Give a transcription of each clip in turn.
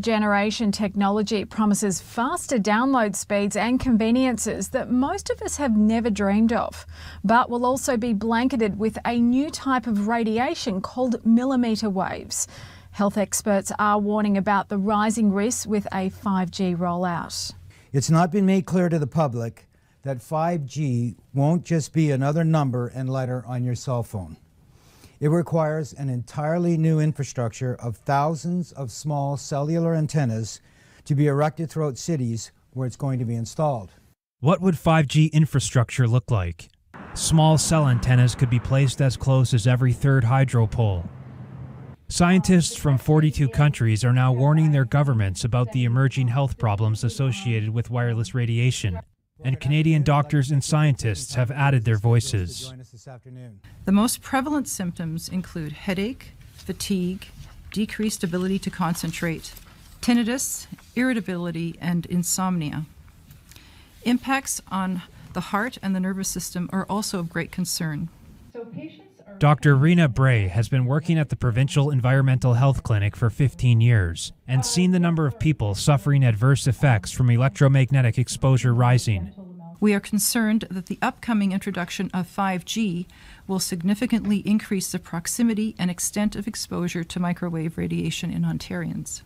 generation technology promises faster download speeds and conveniences that most of us have never dreamed of, but will also be blanketed with a new type of radiation called millimetre waves. Health experts are warning about the rising risks with a 5G rollout. It's not been made clear to the public that 5G won't just be another number and letter on your cell phone. It requires an entirely new infrastructure of thousands of small cellular antennas to be erected throughout cities where it's going to be installed. What would 5G infrastructure look like? Small cell antennas could be placed as close as every third hydro pole. Scientists from 42 countries are now warning their governments about the emerging health problems associated with wireless radiation, and Canadian doctors and scientists have added their voices. The most prevalent symptoms include headache, fatigue, decreased ability to concentrate, tinnitus, irritability, and insomnia. Impacts on the heart and the nervous system are also of great concern. Dr. Rena Bray has been working at the Provincial Environmental Health Clinic for 15 years and seen the number of people suffering adverse effects from electromagnetic exposure rising. We are concerned that the upcoming introduction of 5G will significantly increase the proximity and extent of exposure to microwave radiation in Ontarians.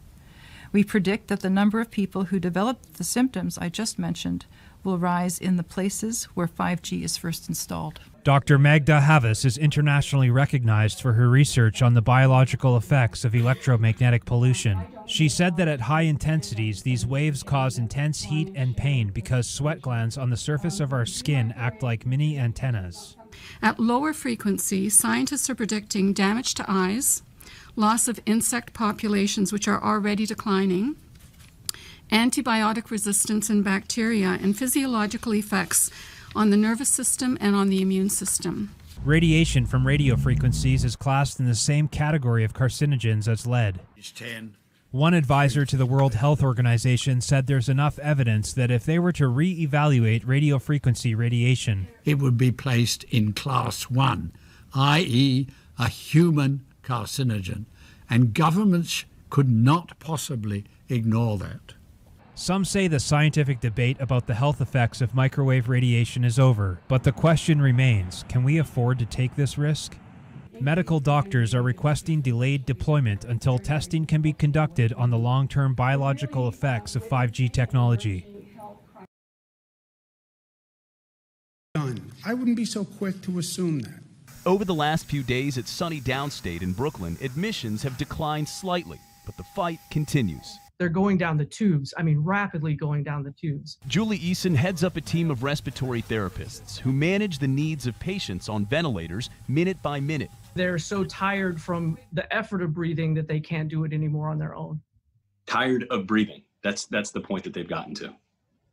We predict that the number of people who develop the symptoms I just mentioned will rise in the places where 5G is first installed. Dr. Magda Havas is internationally recognized for her research on the biological effects of electromagnetic pollution. She said that at high intensities, these waves cause intense heat and pain because sweat glands on the surface of our skin act like mini antennas. At lower frequencies, scientists are predicting damage to eyes, loss of insect populations which are already declining, antibiotic resistance in bacteria, and physiological effects on the nervous system and on the immune system. Radiation from radio frequencies is classed in the same category of carcinogens as lead. One advisor to the World Health Organization said there's enough evidence that if they were to re-evaluate radio frequency radiation, it would be placed in class 1, i.e. a human carcinogen, and governments could not possibly ignore that. Some say the scientific debate about the health effects of microwave radiation is over, but the question remains, can we afford to take this risk? Medical doctors are requesting delayed deployment until testing can be conducted on the long-term biological effects of 5G technology. I wouldn't be so quick to assume that. Over the last few days at sunny Downstate in Brooklyn, admissions have declined slightly, but the fight continues. They're going down the tubes, rapidly going down the tubes. Julie Eason heads up a team of respiratory therapists who manage the needs of patients on ventilators minute by minute. They're so tired from the effort of breathing that they can't do it anymore on their own. Tired of breathing. That's the point that they've gotten to.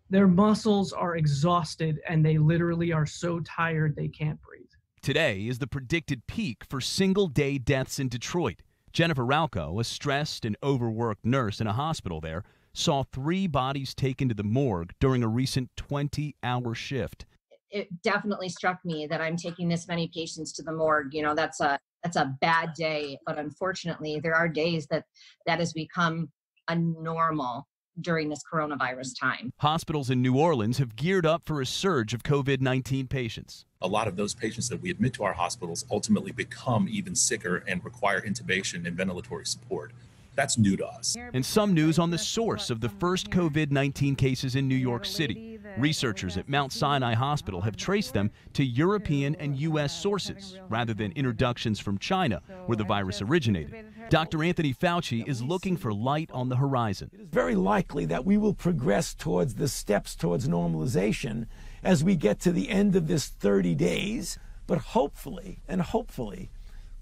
Their muscles are exhausted and they literally are so tired they can't breathe. Today is the predicted peak for single-day deaths in Detroit. Jennifer Ralco, a stressed and overworked nurse in a hospital there, saw 3 bodies taken to the morgue during a recent 20-hour shift. It definitely struck me that I'm taking this many patients to the morgue. That's a bad day. But unfortunately, there are days that has become a normal during this coronavirus time. Hospitals in New Orleans have geared up for a surge of COVID-19 patients. A lot of those patients that we admit to our hospitals ultimately become even sicker and require intubation and ventilatory support. That's new to us. And some news on the source of the first COVID-19 cases in New York City. Researchers at Mount Sinai Hospital have traced them to European and U.S. sources rather than introductions from China, where the virus originated. Dr. Anthony Fauci is looking for light on the horizon. It is very likely that we will progress towards the steps towards normalization as we get to the end of this 30 days. But hopefully,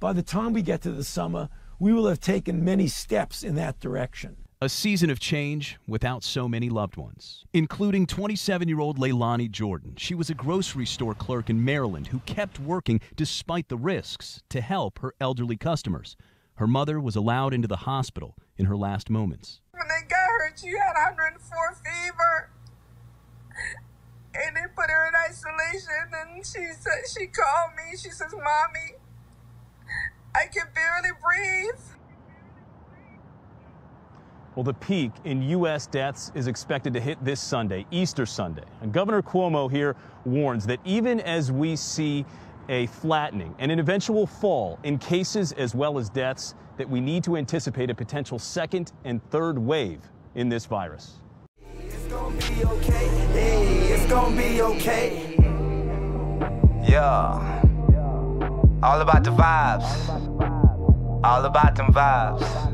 by the time we get to the summer, we will have taken many steps in that direction. A season of change without so many loved ones, including 27-year-old Leilani Jordan. She was a grocery store clerk in Maryland who kept working despite the risks to help her elderly customers. Her mother was allowed into the hospital in her last moments. When they got her, she had 104 fever. And they put her in isolation, and she called me. She says, "Mommy, I can barely breathe." Well, the peak in U.S. deaths is expected to hit this Sunday, Easter Sunday. And Governor Cuomo here warns that even as we see a flattening and an eventual fall in cases as well as deaths, that we need to anticipate a potential second and third wave in this virus. It's gonna be okay. Hey, it's gonna be okay. Yeah. All about the vibes. All about them vibes.